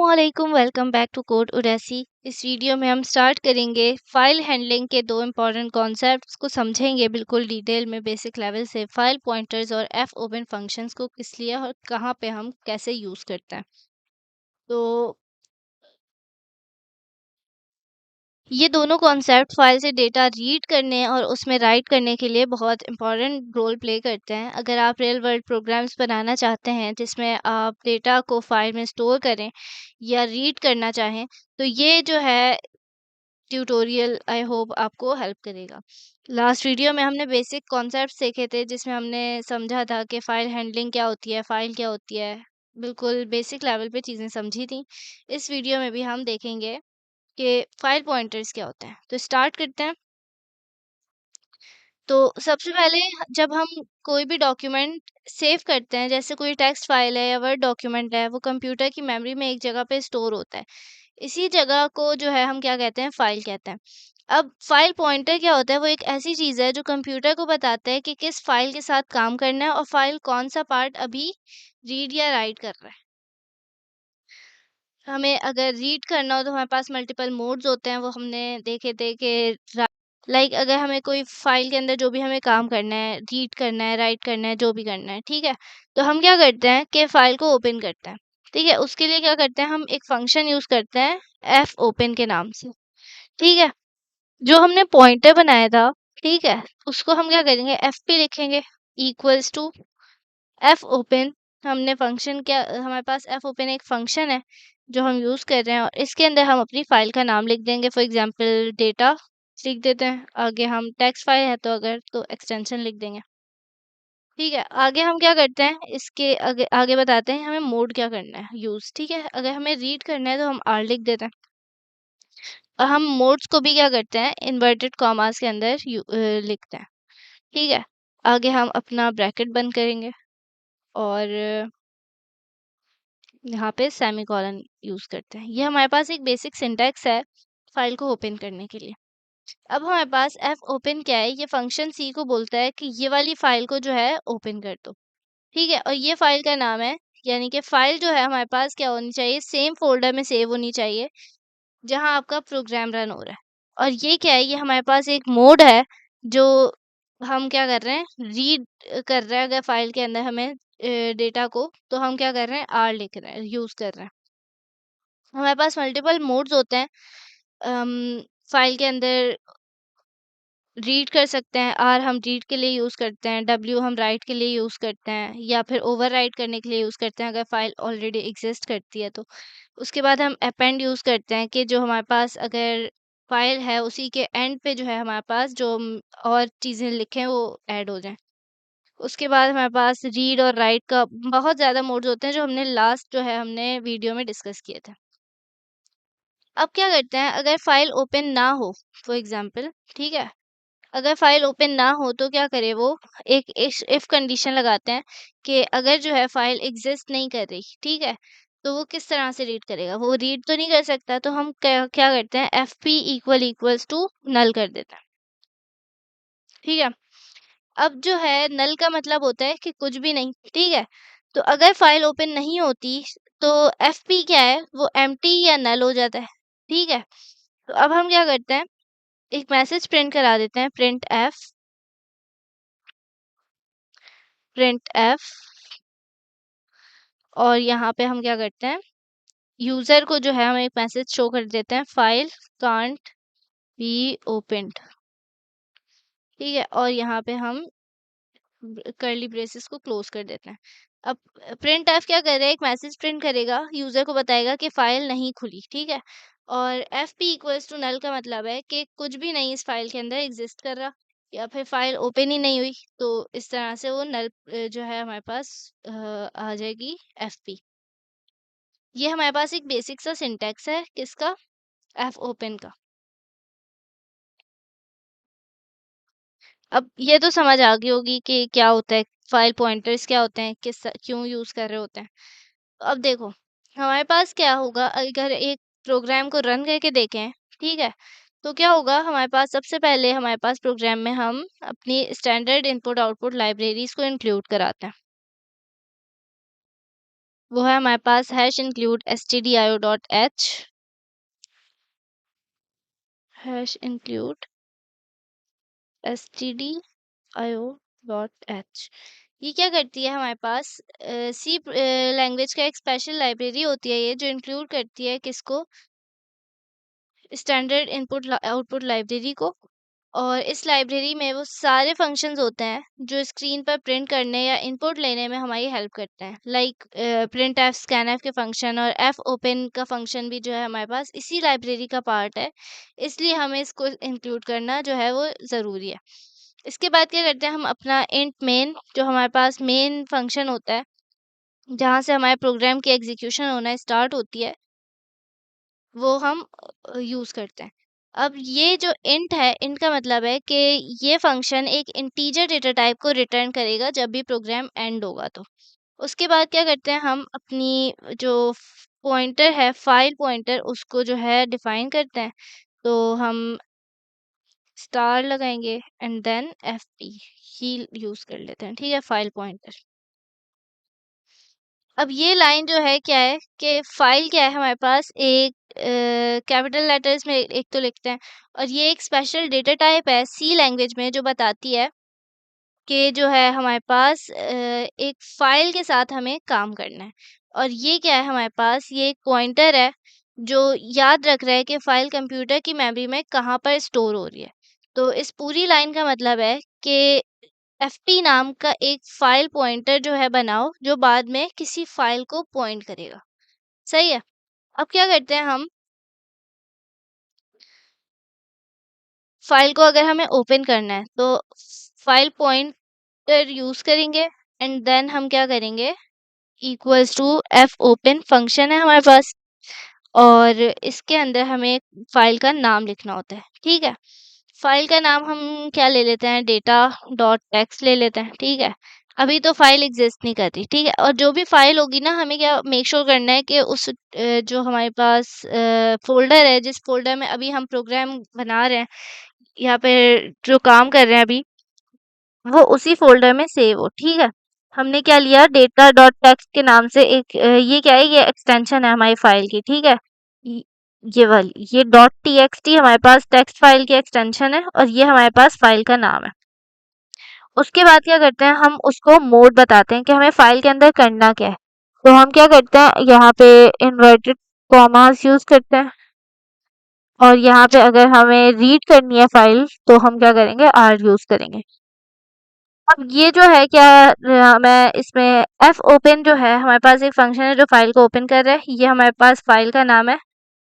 अस्सलामुअलैकुम welcome back to code उडेसी। इस video में हम स्टार्ट करेंगे फाइल हैंडलिंग के दो इम्पॉर्टेंट कॉन्सेप्ट्स को समझेंगे बिल्कुल डिटेल में बेसिक लेवल से। फाइल पॉइंटर्स और एफ ओपन फंक्शंस को किस लिए और कहाँ पे हम कैसे यूज़ करते हैं। तो ये दोनों कॉन्सेप्ट फाइल से डेटा रीड करने और उसमें राइट करने के लिए बहुत इंपॉर्टेंट रोल प्ले करते हैं। अगर आप रियल वर्ल्ड प्रोग्राम्स बनाना चाहते हैं जिसमें आप डेटा को फाइल में स्टोर करें या रीड करना चाहें, तो ये जो है ट्यूटोरियल आई होप आपको हेल्प करेगा। लास्ट वीडियो में हमने बेसिक कॉन्सेप्ट्स देखे थे जिसमें हमने समझा था कि फ़ाइल हैंडलिंग क्या होती है, फ़ाइल क्या होती है, बिल्कुल बेसिक लेवल पे चीज़ें समझी थी। इस वीडियो में भी हम देखेंगे कि फ़ाइल पॉइंटर्स क्या होते हैं। तो स्टार्ट करते हैं। तो सबसे पहले जब हम कोई भी डॉक्यूमेंट सेव करते हैं, जैसे कोई टेक्स्ट फाइल है या वर्ड डॉक्यूमेंट है, वो कंप्यूटर की मेमोरी में एक जगह पे स्टोर होता है। इसी जगह को जो है हम क्या कहते हैं, फाइल कहते हैं। अब फाइल पॉइंटर क्या होता है, वो एक ऐसी चीज़ है जो कंप्यूटर को बताता है कि किस फाइल के साथ काम करना है और फाइल कौन सा पार्ट अभी रीड या राइट कर रहा है। हमें अगर रीड करना हो तो हमारे पास मल्टीपल मोड्स होते हैं, वो हमने देखे थे कि अगर हमें कोई फाइल के अंदर जो भी हमें काम करना है, रीड करना है, राइट करना है, जो भी करना है, ठीक है? तो हम क्या करते हैं कि फाइल को ओपन करते हैं, ठीक है? उसके लिए क्या करते हैं, हम एक फंक्शन यूज़ करते हैं एफ ओपन के नाम से, ठीक है? जो हमने पॉइंटर बनाया था, ठीक है? उसको हम क्या करेंगे, एफ पे लिखेंगे इक्वल्स टू एफ ओपन। हमने फंक्शन क्या हमारे पास एफ ओपन एक फंक्शन है जो हम यूज़ कर रहे हैं और इसके अंदर हम अपनी फाइल का नाम लिख देंगे। फॉर एग्जांपल डेटा लिख देते हैं। आगे हम टेक्स्ट फाइल है तो अगर तो एक्सटेंशन लिख देंगे। ठीक है, आगे हम क्या करते हैं, इसके आगे आगे बताते हैं हमें मोड क्या करना है यूज़। ठीक है, अगर हमें रीड करना है तो हम आर लिख देते हैं और हम मोड्स को भी क्या करते हैं, इन्वर्टेड कॉमास के अंदर लिखते हैं। ठीक है, आगे हम अपना ब्रैकेट बंद करेंगे और यहाँ पे सेमीकोलन यूज़ करते हैं। ये हमारे पास एक बेसिक सिंटैक्स है फाइल को ओपन करने के लिए। अब हमारे पास एफ ओपन क्या है, ये फंक्शन सी को बोलता है कि ये वाली फाइल को जो है ओपन कर दो। ठीक है, और ये फाइल का नाम है, यानी कि फाइल जो है हमारे पास क्या होनी चाहिए, सेम फोल्डर में सेव होनी चाहिए जहाँ आपका प्रोग्राम रन हो रहा है। और ये क्या है, ये हमारे पास एक मोड है जो हम क्या कर रहे हैं, रीड कर रहे हैं। अगर फाइल के अंदर हमें डेटा को, तो हम क्या कर रहे हैं, आर लिख रहे हैं, यूज़ कर रहे हैं। हमारे पास मल्टीपल मोड्स होते हैं। अम, फाइल के अंदर रीड कर सकते हैं, आर हम रीड के लिए यूज़ करते हैं, डब्ल्यू हम राइट के लिए यूज़ करते हैं या फिर ओवरराइट करने के लिए यूज़ करते हैं अगर फाइल ऑलरेडी एग्जिस्ट करती है तो। उसके बाद हम अपेंड यूज़ करते हैं कि जो हमारे पास अगर फाइल है उसी के एंड पे जो है हमारे पास जो और चीज़ें लिखें वो ऐड हो जाएँ। उसके बाद हमारे पास रीड और राइट का बहुत ज़्यादा मोड्स होते हैं जो हमने लास्ट जो है हमने वीडियो में डिस्कस किए थे। अब क्या करते हैं, अगर फाइल ओपन ना हो, फॉर एग्जांपल, ठीक है? अगर फाइल ओपन ना हो तो क्या करे वो, एक इफ कंडीशन लगाते हैं कि अगर जो है फाइल एग्जिस्ट नहीं कर रही, ठीक है, तो वो किस तरह से रीड करेगा, वो रीड तो नहीं कर सकता, तो हम क्या क्या करते हैं, F P equals to null कर देते हैं। ठीक है, अब जो है नल का मतलब होता है कि कुछ भी नहीं। ठीक है, तो अगर फाइल ओपन नहीं होती तो एफ पी क्या है, वो एम्प्टी या नल हो जाता है। ठीक है, तो अब हम क्या करते हैं, एक मैसेज प्रिंट करा देते हैं, प्रिंट एफ। और यहाँ पे हम क्या करते हैं, यूजर को जो है हम एक मैसेज शो कर देते हैं, फाइल कांट बी ओपन्ड। ठीक है, और यहाँ पे हम कर्ली ब्रेसेस को क्लोज कर देते हैं। अब प्रिंट एफ क्या करेगा, एक मैसेज प्रिंट करेगा, यूजर को बताएगा कि फाइल नहीं खुली। ठीक है, और F P equals to null का मतलब है कि कुछ भी नहीं इस फाइल के अंदर एग्जिस्ट कर रहा या फिर फाइल ओपन ही नहीं हुई। तो इस तरह से वो नल जो है हमारे पास आ जाएगी एफ पी। ये हमारे पास एक बेसिक सा सिंटैक्स है किसका, एफ ओपन का। अब ये तो समझ आ गई होगी कि क्या होता है, फाइल पॉइंटर्स क्या होते हैं, क्यों यूज कर रहे होते हैं। तो अब देखो हमारे पास क्या होगा, अगर एक प्रोग्राम को रन करके देखें, ठीक है, तो क्या होगा, हमारे पास सबसे पहले हमारे पास प्रोग्राम में हम अपनी स्टैंडर्ड इनपुट आउटपुट लाइब्रेरीज को इंक्लूड कराते हैं। वो है हमारे पास hash include stdio.h, hash include stdio.h। ये क्या करती है हमारे पास, सी लैंग्वेज का एक स्पेशल लाइब्रेरी होती है ये, जो इंक्लूड करती है किसको, स्टैंडर्ड इनपुट आउटपुट लाइब्रेरी को। और इस लाइब्रेरी में वो सारे फंक्शंस होते हैं जो स्क्रीन पर प्रिंट करने या इनपुट लेने में हमारी हेल्प करते हैं, like print F, scan F के फंक्शन, और एफ ओपन का फंक्शन भी जो है हमारे पास इसी लाइब्रेरी का पार्ट है। इसलिए हमें इसको इंक्लूड करना जो है वो ज़रूरी है। इसके बाद क्या करते हैं हम, अपना इंट मेन, जो हमारे पास मेन फंक्शन होता है जहाँ से हमारे प्रोग्राम की एग्जीक्यूशन होना स्टार्ट होती है, वो हम यूज़ करते हैं। अब ये जो इंट है, इंट का मतलब है कि ये फंक्शन एक इंटीजर डेटा टाइप को रिटर्न करेगा जब भी प्रोग्राम एंड होगा तो। उसके बाद क्या करते हैं हम, अपनी जो पॉइंटर है, फाइल पॉइंटर, उसको जो है डिफाइन करते हैं। तो हम स्टार लगाएंगे एंड देन एफपी ही यूज़ कर लेते हैं, ठीक है, फाइल पॉइंटर। अब ये लाइन जो है क्या है कि फाइल क्या है हमारे पास, एक कैपिटल लेटर्स में एक तो लिखते हैं, और ये एक स्पेशल डेटा टाइप है सी लैंग्वेज में जो बताती है कि जो है हमारे पास एक फाइल के साथ हमें काम करना है। और ये क्या है हमारे पास, ये एक पॉइंटर है जो याद रख रहा है कि फाइल कंप्यूटर की मेमोरी में कहाँ पर स्टोर हो रही है। तो इस पूरी लाइन का मतलब है कि एफपी नाम का एक फाइल पॉइंटर जो है बनाओ, जो बाद में किसी फाइल को पॉइंट करेगा। सही है। अब क्या करते हैं हम, फाइल को अगर हमें ओपन करना है तो फाइल पॉइंटर यूज करेंगे एंड देन हम क्या करेंगे, equals to F open function है हमारे पास, और इसके अंदर हमें फाइल का नाम लिखना होता है, ठीक है। फाइल का नाम हम क्या ले लेते हैं, डेटा डॉट टेक्स्ट ले लेते हैं, ठीक है। अभी तो फाइल एग्जिस्ट नहीं करती, ठीक है। और जो भी फाइल होगी ना, हमें क्या मेक श्योर करना है कि उस जो हमारे पास फोल्डर है, जिस फोल्डर में अभी हम प्रोग्राम बना रहे हैं, यहाँ पे जो काम कर रहे हैं अभी, वो उसी फ़ोल्डर में सेव हो, ठीक है। हमने क्या लिया, डेटा डॉट टेक्स्ट के नाम से एक ये क्या है, ये एक्सटेंशन है हमारी फाइल की, ठीक है। य- ये वाली, ये डॉट टीएक्सटी हमारे पास टेक्स्ट फाइल की एक्सटेंशन है, और ये हमारे पास फाइल का नाम है। उसके बाद क्या करते हैं, हम उसको मोड बताते हैं कि हमें फाइल के अंदर करना क्या है। तो हम क्या करते हैं, यहाँ पे इन्वर्टेड कॉमास यूज करते हैं, और यहाँ पे अगर हमें रीड करनी है फाइल तो हम क्या करेंगे, आर यूज करेंगे। अब ये जो है क्या, मैं इसमें एफ ओपन जो है हमारे पास एक फंक्शन है जो फाइल को ओपन कर रहा है, ये हमारे पास फाइल का नाम है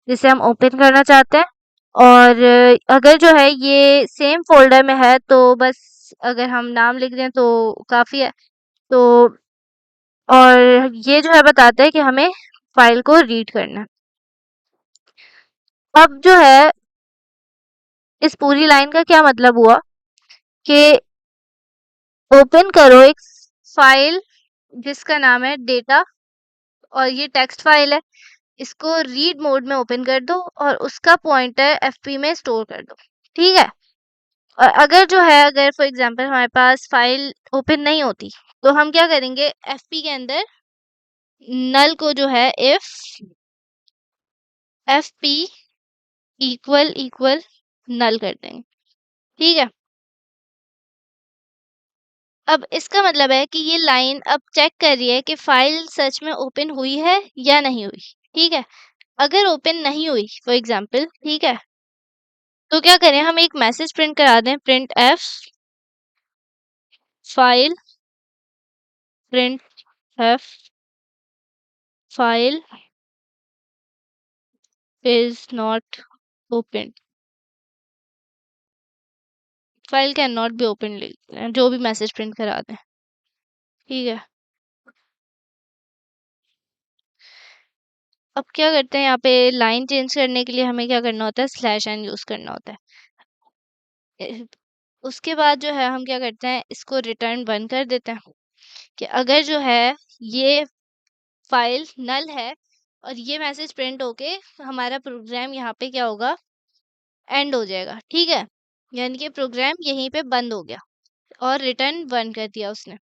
जिसे हम ओपन करना चाहते हैं। और अगर जो है ये सेम फोल्डर में है तो बस अगर हम नाम लिख दें तो काफ़ी है। तो और ये जो है बताता है कि हमें फाइल को रीड करना है। अब जो है इस पूरी लाइन का क्या मतलब हुआ कि ओपन करो एक फाइल जिसका नाम है डेटा, और ये टेक्स्ट फाइल है, इसको रीड मोड में ओपन कर दो और उसका पॉइंटर एफपी में स्टोर कर दो, ठीक है। और अगर जो है, अगर फॉर एग्जांपल हमारे पास फाइल ओपन नहीं होती, तो हम क्या करेंगे, एफपी के अंदर नल को जो है इफ एफपी इक्वल इक्वल नल कर देंगे, ठीक है। अब इसका मतलब है कि ये लाइन अब चेक कर रही है कि फाइल सच में ओपन हुई है या नहीं हुई, ठीक है। अगर ओपन नहीं हुई फॉर एग्जांपल, ठीक है, तो क्या करें, हम एक मैसेज प्रिंट करा दें, print F file, print F file is not open, file can not be open, जो भी मैसेज प्रिंट करा दें, ठीक है। अब क्या करते हैं, यहाँ पे लाइन चेंज करने के लिए हमें क्या करना होता है, स्लैश एन यूज करना होता है। उसके बाद जो है हम क्या करते हैं, इसको रिटर्न वन कर देते हैं कि अगर जो है ये फाइल नल है और ये मैसेज प्रिंट होके हमारा प्रोग्राम यहाँ पे क्या होगा, एंड हो जाएगा, ठीक है। यानी कि प्रोग्राम यहीं पे बंद हो गया और रिटर्न वन कर दिया उसने।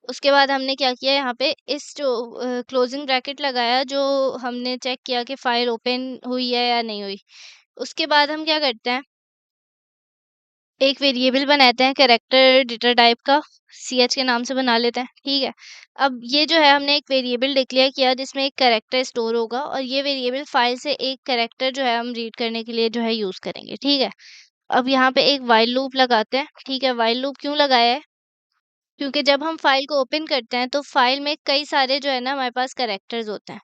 उसके बाद हमने क्या किया यहाँ पे इस जो क्लोजिंग ब्रैकेट लगाया जो हमने चेक किया कि फाइल ओपन हुई है या नहीं हुई। उसके बाद हम क्या करते हैं, एक वेरिएबल बनाते हैं कैरेक्टर डेटा टाइप का, ch के नाम से बना लेते हैं, ठीक है। अब ये जो है हमने एक वेरिएबल डिक्लेयर किया जिसमें एक कैरेक्टर स्टोर होगा और ये वेरिएबल फाइल से एक कैरेक्टर जो है हम रीड करने के लिए जो है यूज करेंगे, ठीक है। अब यहाँ पे एक व्हाइल लूप लगाते हैं, ठीक है। व्हाइल लूप क्यों लगाया है? क्योंकि जब हम फाइल को ओपन करते हैं तो फाइल में कई सारे जो है ना हमारे पास कैरेक्टर्स होते हैं,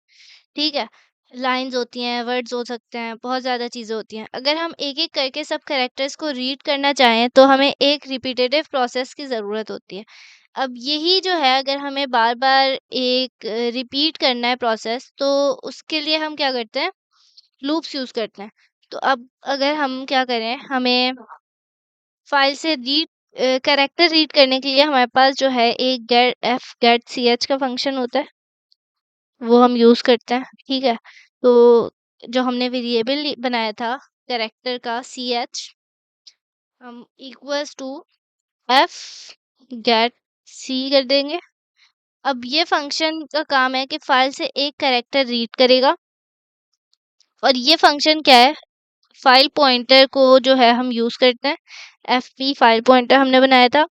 ठीक है। लाइन्स होती हैं, वर्ड्स हो सकते हैं, बहुत ज़्यादा चीज़ें होती हैं। अगर हम एक-एक करके सब कैरेक्टर्स को रीड करना चाहें तो हमें एक रिपीटेटिव प्रोसेस की ज़रूरत होती है। अब यही जो है अगर हमें बार-बार एक रिपीट करना है प्रोसेस तो उसके लिए हम क्या करते हैं, लूप्स यूज़ करते हैं। तो अब अगर हम क्या करें, हमें फाइल से कैरेक्टर रीड करने के लिए हमारे पास जो है एक गेट ch का फंक्शन होता है, वो हम यूज़ करते हैं, ठीक है। तो जो हमने वेरिएबल बनाया था कैरेक्टर का ch, हम equals to f get c कर देंगे। अब ये फंक्शन का काम है कि फाइल से एक कैरेक्टर रीड करेगा और ये फंक्शन क्या है, फाइल पॉइंटर को जो है हम यूज़ करते हैं। fp फाइल पॉइंटर हमने बनाया था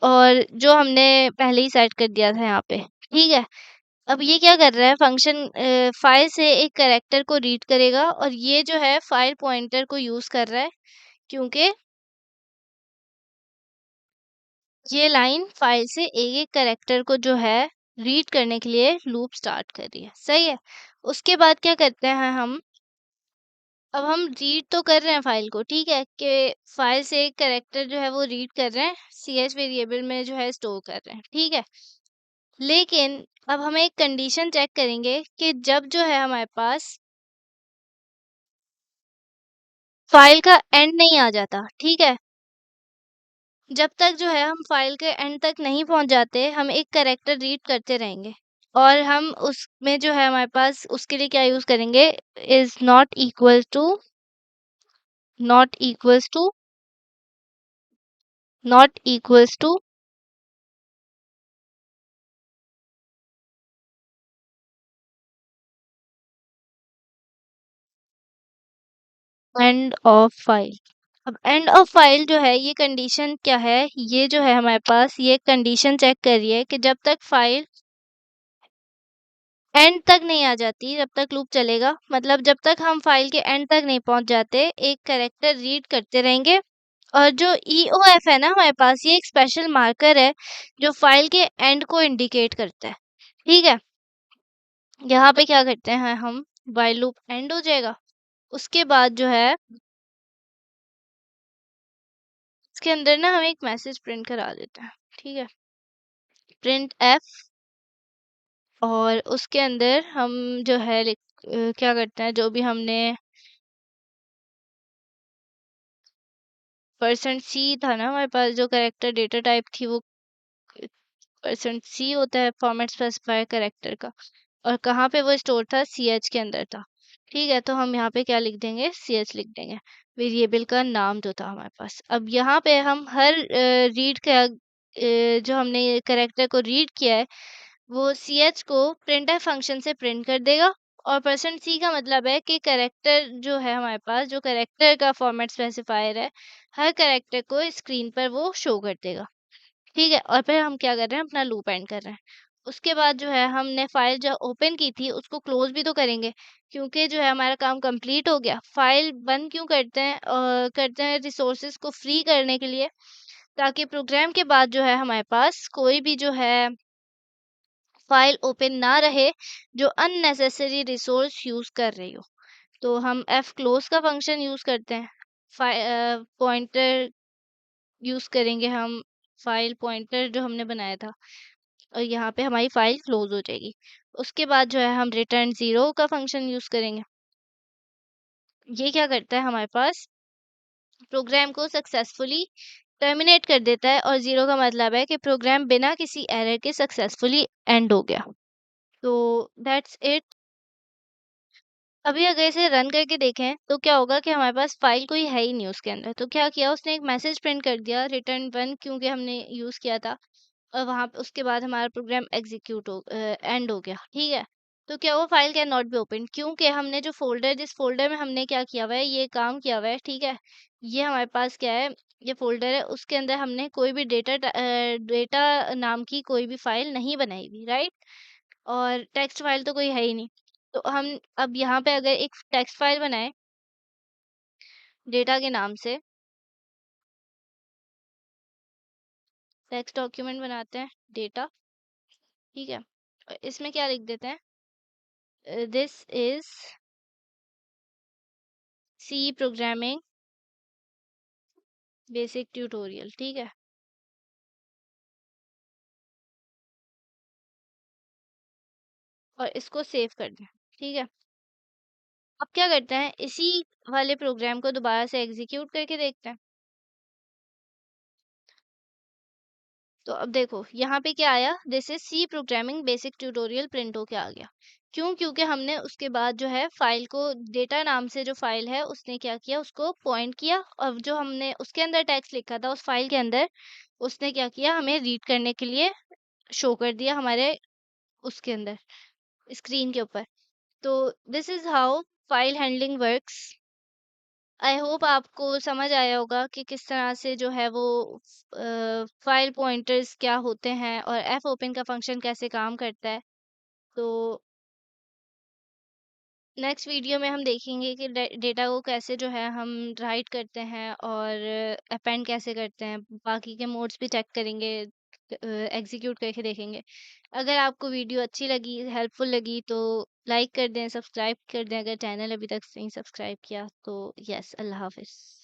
और जो हमने पहले ही सेट कर दिया था यहाँ पे, ठीक है। अब ये क्या कर रहा है, फंक्शन फाइल से एक कैरेक्टर को रीड करेगा और ये जो है फाइल पॉइंटर को यूज़ कर रहा है क्योंकि ये लाइन फाइल से एक-एक कैरेक्टर को जो है रीड करने के लिए लूप स्टार्ट कर रही है, सही है। उसके बाद क्या करते हैं हम, अब हम रीड तो कर रहे हैं फाइल को, ठीक है, कि फाइल से एक कैरेक्टर जो है वो रीड कर रहे हैं, ch वेरिएबल में जो है स्टोर कर रहे हैं, ठीक है। लेकिन अब हम एक कंडीशन चेक करेंगे कि जब जो है हमारे पास फाइल का एंड नहीं आ जाता, ठीक है। जब तक जो है हम फाइल के एंड तक नहीं पहुंच जाते, हम एक कैरेक्टर रीड करते रहेंगे और हम उसमें जो है हमारे पास उसके लिए क्या यूज करेंगे, is not equals to not equals to end of file. अब एंड ऑफ फाइल जो है ये कंडीशन क्या है, ये जो है हमारे पास ये कंडीशन चेक कर रही है कि जब तक फाइल एंड तक नहीं आ जाती तब तक लूप चलेगा, मतलब जब तक हम फाइल के एंड तक नहीं पहुंच जाते एक कैरेक्टर रीड करते रहेंगे। और जो EOF है ना हमारे पास, ये एक स्पेशल मार्कर है जो फाइल के एंड को इंडिकेट करता है, ठीक है। यहाँ पे क्या करते हैं हम, व्हाइल लूप एंड हो जाएगा, उसके बाद जो है इसके अंदर ना हम एक मैसेज प्रिंट करा देते हैं, ठीक है। प्रिंट एफ, और उसके अंदर हम जो है क्या करते हैं, जो भी हमने %c था ना हमारे पास, जो कैरेक्टर डेटा टाइप थी वो %c होता है, फॉर्मेट स्पेसिफायर कैरेक्टर का। और कहाँ पे वो स्टोर था, ch के अंदर था, ठीक है। तो हम यहाँ पे क्या लिख देंगे, ch लिख देंगे, वेरिएबल का नाम जो था हमारे पास। अब यहाँ पे हम हर रीड का जो हमने कैरेक्टर को रीड किया है वो ch को प्रिंटफ फंक्शन से प्रिंट कर देगा। और %c का मतलब है कि कैरेक्टर जो है हमारे पास, जो कैरेक्टर का फॉर्मेट स्पेसिफायर है, हर कैरेक्टर को स्क्रीन पर वो शो कर देगा, ठीक है। और फिर हम क्या कर रहे हैं, अपना लूप एंड कर रहे हैं। उसके बाद जो है हमने फाइल जो ओपन की थी उसको क्लोज भी तो करेंगे, क्योंकि जो है हमारा काम कंप्लीट हो गया। फाइल बंद क्यों करते हैं, करते हैं रिसोर्सेज को फ्री करने के लिए, ताकि प्रोग्राम के बाद जो है हमारे पास कोई भी जो है फाइल ओपन ना रहे जो अननेसेसरी रिसोर्स यूज कर रही हो। तो हम f क्लोज का फंक्शन यूज करते हैं, पॉइंटर यूज करेंगे हम, फाइल पॉइंटर जो हमने बनाया था, और यहाँ पे हमारी फाइल क्लोज हो जाएगी। उसके बाद जो है हम रिटर्न 0 का फंक्शन यूज करेंगे। ये क्या करता है, हमारे पास प्रोग्राम को सक्सेसफुली टर्मिनेट कर देता है, और 0 का मतलब है कि प्रोग्राम बिना किसी एरर के सक्सेसफुली एंड हो गया। तो दैट्स इट। अभी अगर इसे रन करके देखें तो क्या होगा कि हमारे पास फाइल कोई है ही नहीं उसके अंदर। तो क्या किया उसने, एक मैसेज प्रिंट कर दिया, रिटर्न 1, क्योंकि हमने यूज किया था। और वहाँ पे उसके बाद हमारा प्रोग्राम एंड हो गया, ठीक है? तो क्या वो file can not be open, क्योंकि हमने जो फ़ोल्डर जिस फ़ोल्डर में हमने क्या किया हुआ है, ये काम किया हुआ है, ठीक है? ये हमारे पास क्या है, ये फ़ोल्डर है, उसके अंदर हमने कोई भी डेटा नाम की कोई भी फाइल नहीं बनाई हुई, राइट? और टेक्स्ट फाइल तो कोई है ही नहीं। तो हम अब यहाँ पे अगर एक टेक्स्ट फाइल बनाएँ डेटा के नाम से, टेक्स्ट डॉक्यूमेंट बनाते हैं, डेटा, ठीक है? इसमें क्या लिख देते हैं, this is C programming basic tutorial, ठीक है? और इसको सेव कर दें, ठीक है? अब क्या करते हैं, इसी वाले प्रोग्राम को दोबारा से एग्जीक्यूट करके देखते हैं। तो अब देखो यहाँ पे क्या आया, this is C programming basic tutorial print होके आ गया। क्यों? क्योंकि हमने उसके बाद जो है फाइल को, डेटा नाम से जो फाइल है उसने क्या किया, उसको पॉइंट किया, और जो हमने उसके अंदर टेक्स्ट लिखा था उस फाइल के अंदर, उसने क्या किया, हमें रीड करने के लिए शो कर दिया हमारे उसके अंदर, स्क्रीन के ऊपर। तो this is how file handling works. I hope आपको समझ आया होगा कि किस तरह से जो है वो फाइल पॉइंटर्स क्या होते हैं और एफ ओपन का फंक्शन कैसे काम करता है। तो नेक्स्ट वीडियो में हम देखेंगे कि डेटा को कैसे जो है हम राइट करते हैं और अपेंड कैसे करते हैं, बाकी के मोड्स भी चेक करेंगे, एग्जीक्यूट करके देखेंगे। अगर आपको वीडियो अच्छी लगी, हेल्पफुल लगी, तो लाइक कर दें, सब्सक्राइब कर दें अगर चैनल अभी तक नहीं सब्सक्राइब किया तो। यस, अल्लाह हाफिज़।